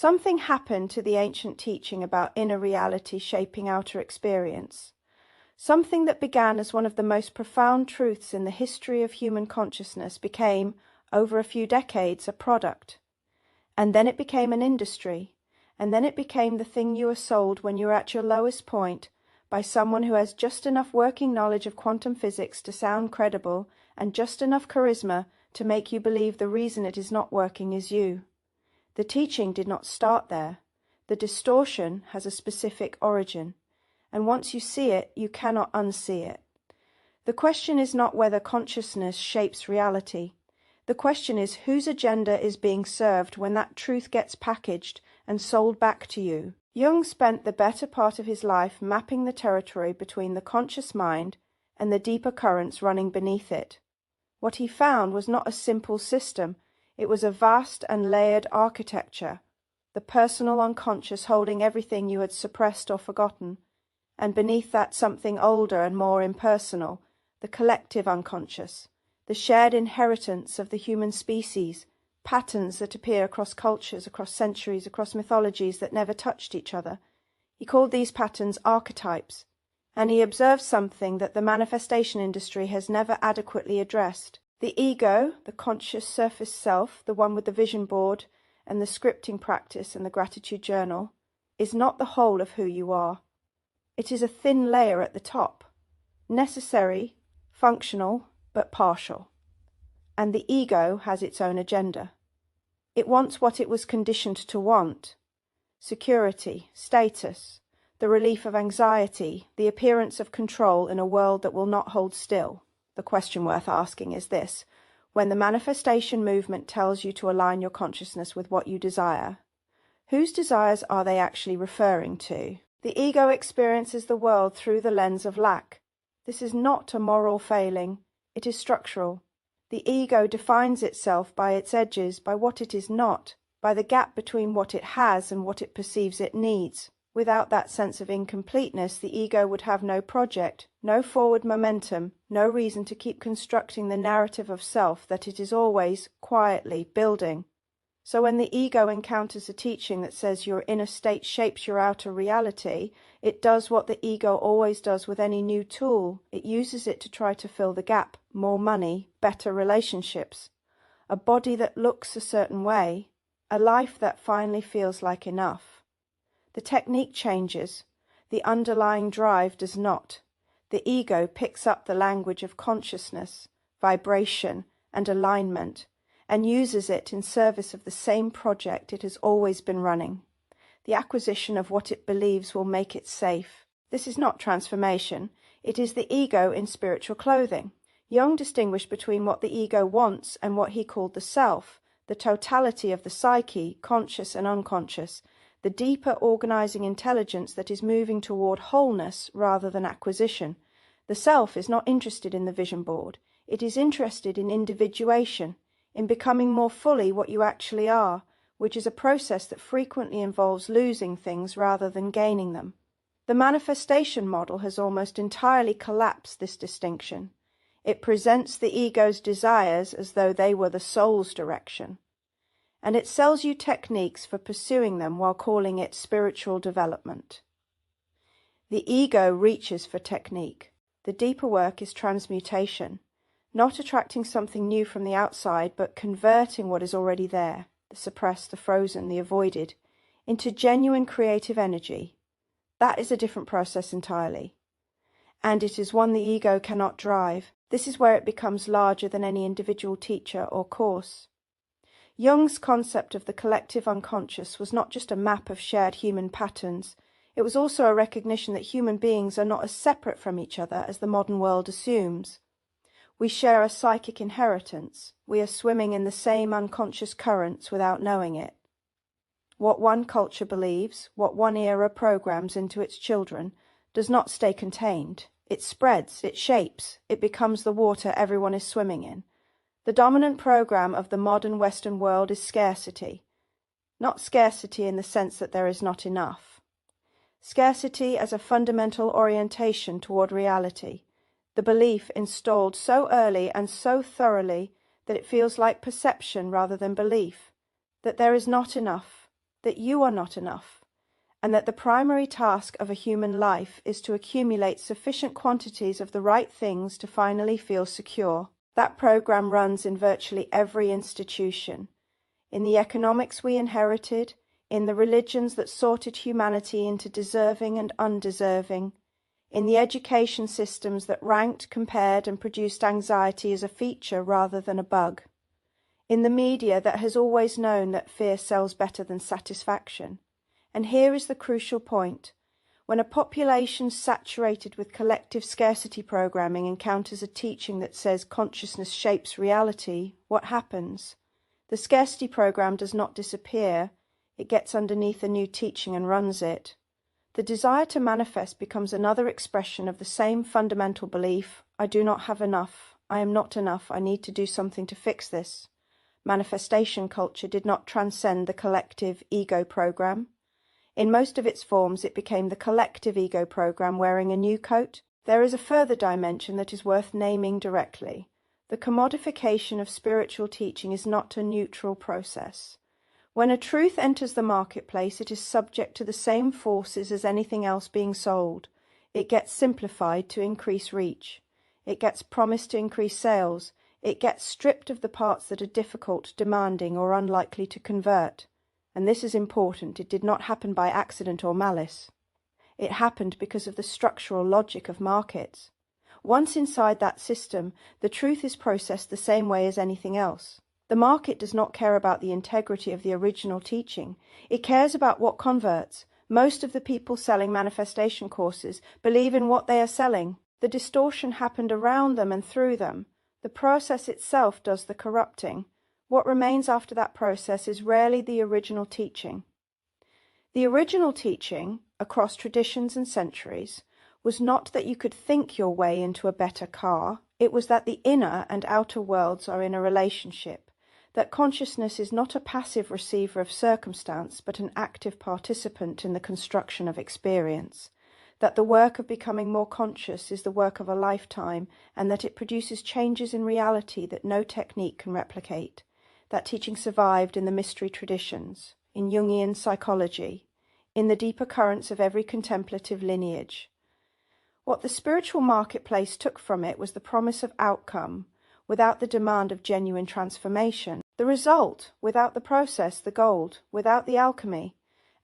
Something happened to the ancient teaching about inner reality shaping outer experience. Something that began as one of the most profound truths in the history of human consciousness became, over a few decades, a product. And then it became an industry. And then it became the thing you are sold when you're at your lowest point by someone who has just enough working knowledge of quantum physics to sound credible and just enough charisma to make you believe the reason it is not working is you. The teaching did not start there. The distortion has a specific origin, and once you see it, you cannot unsee it. The question is not whether consciousness shapes reality. The question is whose agenda is being served when that truth gets packaged and sold back to you. Jung spent the better part of his life mapping the territory between the conscious mind and the deeper currents running beneath it. What he found was not a simple system. It was a vast and layered architecture, the personal unconscious holding everything you had suppressed or forgotten, and beneath that something older and more impersonal, the collective unconscious, the shared inheritance of the human species, patterns that appear across cultures, across centuries, across mythologies that never touched each other. He called these patterns archetypes, and he observed something that the manifestation industry has never adequately addressed. The ego, the conscious surface self, the one with the vision board and the scripting practice and the gratitude journal, is not the whole of who you are. It is a thin layer at the top, necessary, functional, but partial. And the ego has its own agenda. It wants what it was conditioned to want: security, status, the relief of anxiety, the appearance of control in a world that will not hold still. The question worth asking is this: when the manifestation movement tells you to align your consciousness with what you desire, whose desires are they actually referring to? The ego experiences the world through the lens of lack. This is not a moral failing, it is structural. The ego defines itself by its edges, by what it is not, by the gap between what it has and what it perceives it needs. Without that sense of incompleteness, the ego would have no project, no forward momentum, no reason to keep constructing the narrative of self that it is always, quietly, building. So when the ego encounters a teaching that says your inner state shapes your outer reality, it does what the ego always does with any new tool. It uses it to try to fill the gap: more money, better relationships, a body that looks a certain way, a life that finally feels like enough. The technique changes. The underlying drive does not. The ego picks up the language of consciousness, vibration, and alignment, and uses it in service of the same project it has always been running: the acquisition of what it believes will make it safe. This is not transformation. It is the ego in spiritual clothing. Jung distinguished between what the ego wants and what he called the self, the totality of the psyche, conscious and unconscious, the deeper organizing intelligence that is moving toward wholeness rather than acquisition. The self is not interested in the vision board. It is interested in individuation, in becoming more fully what you actually are, which is a process that frequently involves losing things rather than gaining them. The manifestation model has almost entirely collapsed this distinction. It presents the ego's desires as though they were the soul's direction, and it sells you techniques for pursuing them while calling it spiritual development. The ego reaches for technique. The deeper work is transmutation, not attracting something new from the outside, but converting what is already there, the suppressed, the frozen, the avoided, into genuine creative energy. That is a different process entirely, and it is one the ego cannot drive. This is where it becomes larger than any individual teacher or course. Jung's concept of the collective unconscious was not just a map of shared human patterns. It was also a recognition that human beings are not as separate from each other as the modern world assumes. We share a psychic inheritance. We are swimming in the same unconscious currents without knowing it. What one culture believes, what one era programs into its children, does not stay contained. It spreads, it shapes, it becomes the water everyone is swimming in. The dominant program of the modern Western world is scarcity. Not scarcity in the sense that there is not enough. Scarcity as a fundamental orientation toward reality, the belief installed so early and so thoroughly that it feels like perception rather than belief, that there is not enough, that you are not enough, and that the primary task of a human life is to accumulate sufficient quantities of the right things to finally feel secure. That program runs in virtually every institution, in the economics we inherited, in the religions that sorted humanity into deserving and undeserving, in the education systems that ranked, compared, and produced anxiety as a feature rather than a bug, in the media that has always known that fear sells better than satisfaction. And here is the crucial point. When a population saturated with collective scarcity programming encounters a teaching that says consciousness shapes reality, what happens? The scarcity program does not disappear. It gets underneath a new teaching and runs it. The desire to manifest becomes another expression of the same fundamental belief: I do not have enough, I am not enough, I need to do something to fix this. Manifestation culture did not transcend the collective ego program. In most of its forms, it became the collective ego program wearing a new coat. There is a further dimension that is worth naming directly. The commodification of spiritual teaching is not a neutral process. When a truth enters the marketplace, it is subject to the same forces as anything else being sold. It gets simplified to increase reach. It gets promised to increase sales. It gets stripped of the parts that are difficult, demanding, or unlikely to convert. And this is important. It did not happen by accident or malice. It happened because of the structural logic of markets. Once inside that system, the truth is processed the same way as anything else. The market does not care about the integrity of the original teaching. It cares about what converts. Most of the people selling manifestation courses believe in what they are selling. The distortion happened around them and through them. The process itself does the corrupting. What remains after that process is rarely the original teaching. The original teaching, across traditions and centuries, was not that you could think your way into a better car. It was that the inner and outer worlds are in a relationship, that consciousness is not a passive receiver of circumstance, but an active participant in the construction of experience, that the work of becoming more conscious is the work of a lifetime, and that it produces changes in reality that no technique can replicate. That teaching survived in the mystery traditions, in Jungian psychology, in the deeper currents of every contemplative lineage. What the spiritual marketplace took from it was the promise of outcome, without the demand of genuine transformation. The result, without the process, the gold, without the alchemy.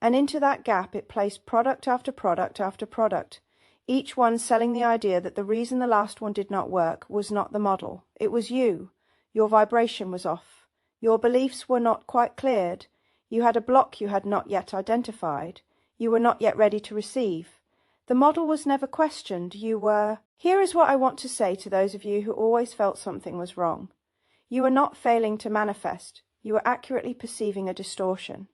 And into that gap it placed product after product after product, each one selling the idea that the reason the last one did not work was not the model. It was you. Your vibration was off. Your beliefs were not quite cleared. You had a block you had not yet identified. You were not yet ready to receive. The model was never questioned. You were... Here is what I want to say to those of you who always felt something was wrong. You were not failing to manifest. You were accurately perceiving a distortion.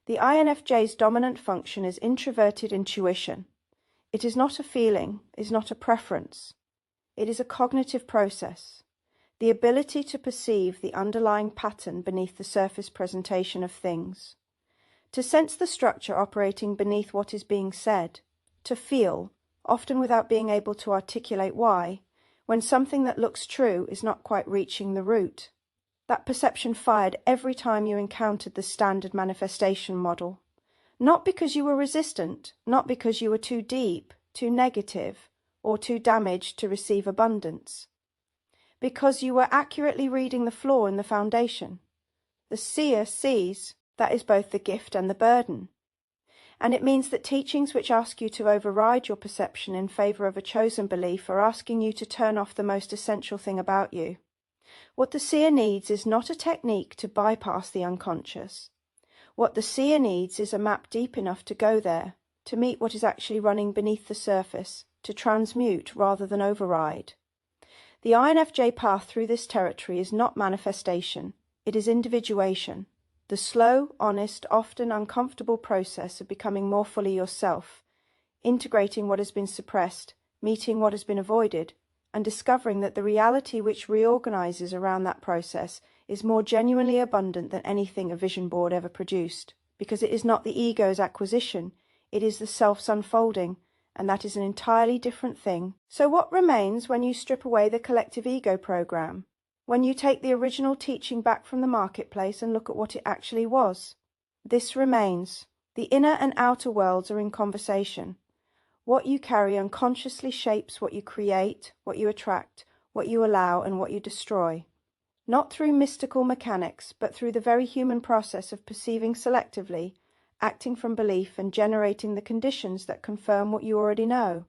The INFJ's dominant function is introverted intuition. It is not a feeling, is not a preference. It is a cognitive process. The ability to perceive the underlying pattern beneath the surface presentation of things. To sense the structure operating beneath what is being said. To feel, often without being able to articulate why, when something that looks true is not quite reaching the root. That perception fired every time you encountered the standard manifestation model. Not because you were resistant, not because you were too deep, too negative, or too damaged to receive abundance. Because you were accurately reading the flaw in the foundation. The seer sees. That is both the gift and the burden. And it means that teachings which ask you to override your perception in favor of a chosen belief are asking you to turn off the most essential thing about you. What the seer needs is not a technique to bypass the unconscious. What the seer needs is a map deep enough to go there, to meet what is actually running beneath the surface, to transmute rather than override. The INFJ path through this territory is not manifestation, it is individuation, the slow, honest, often uncomfortable process of becoming more fully yourself, integrating what has been suppressed, meeting what has been avoided, and discovering that the reality which reorganizes around that process is more genuinely abundant than anything a vision board ever produced, because it is not the ego's acquisition, it is the self's unfolding, and that is an entirely different thing. So what remains when you strip away the collective ego program? When you take the original teaching back from the marketplace and look at what it actually was? This remains. The inner and outer worlds are in conversation. What you carry unconsciously shapes what you create, what you attract, what you allow, and what you destroy. Not through mystical mechanics, but through the very human process of perceiving selectively, acting from belief, and generating the conditions that confirm what you already know.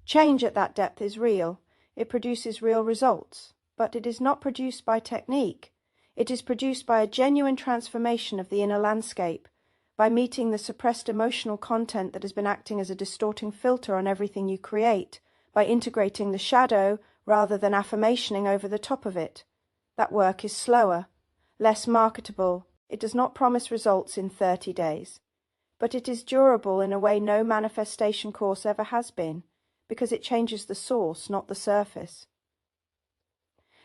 Change at that depth is real. It produces real results. But it is not produced by technique. It is produced by a genuine transformation of the inner landscape, by meeting the suppressed emotional content that has been acting as a distorting filter on everything you create, by integrating the shadow rather than affirmationing over the top of it. That work is slower, less marketable. It does not promise results in 30 days. But it is durable in a way no manifestation course ever has been, because it changes the source, not the surface.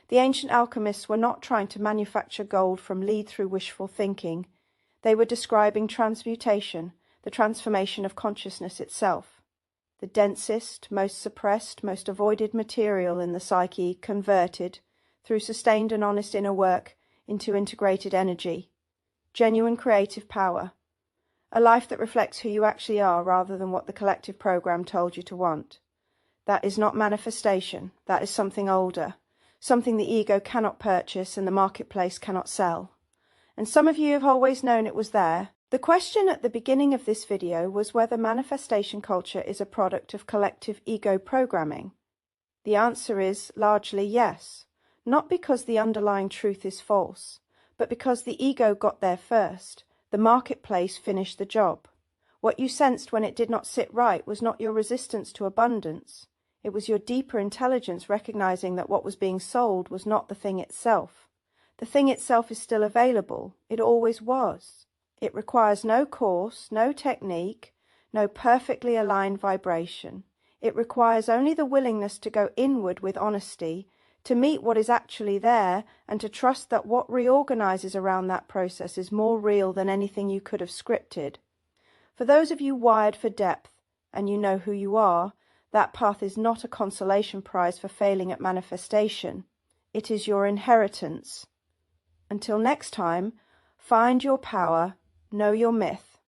The ancient alchemists were not trying to manufacture gold from lead through wishful thinking. They were describing transmutation, the transformation of consciousness itself. The densest, most suppressed, most avoided material in the psyche converted, through sustained and honest inner work, into integrated energy. Genuine creative power. A life that reflects who you actually are rather than what the collective program told you to want. That is not manifestation. That is something older. Something the ego cannot purchase and the marketplace cannot sell. And some of you have always known it was there. The question at the beginning of this video was whether manifestation culture is a product of collective ego programming. The answer is largely yes, not because the underlying truth is false, but because the ego got there first. The marketplace finished the job. What you sensed when it did not sit right was not your resistance to abundance. It was your deeper intelligence recognizing that what was being sold was not the thing itself. The thing itself is still available. It always was. It requires no course, no technique, no perfectly aligned vibration. It requires only the willingness to go inward with honesty, to meet what is actually there, and to trust that what reorganizes around that process is more real than anything you could have scripted. For those of you wired for depth, and you know who you are, that path is not a consolation prize for failing at manifestation. It is your inheritance. Until next time, find your power, know your myth,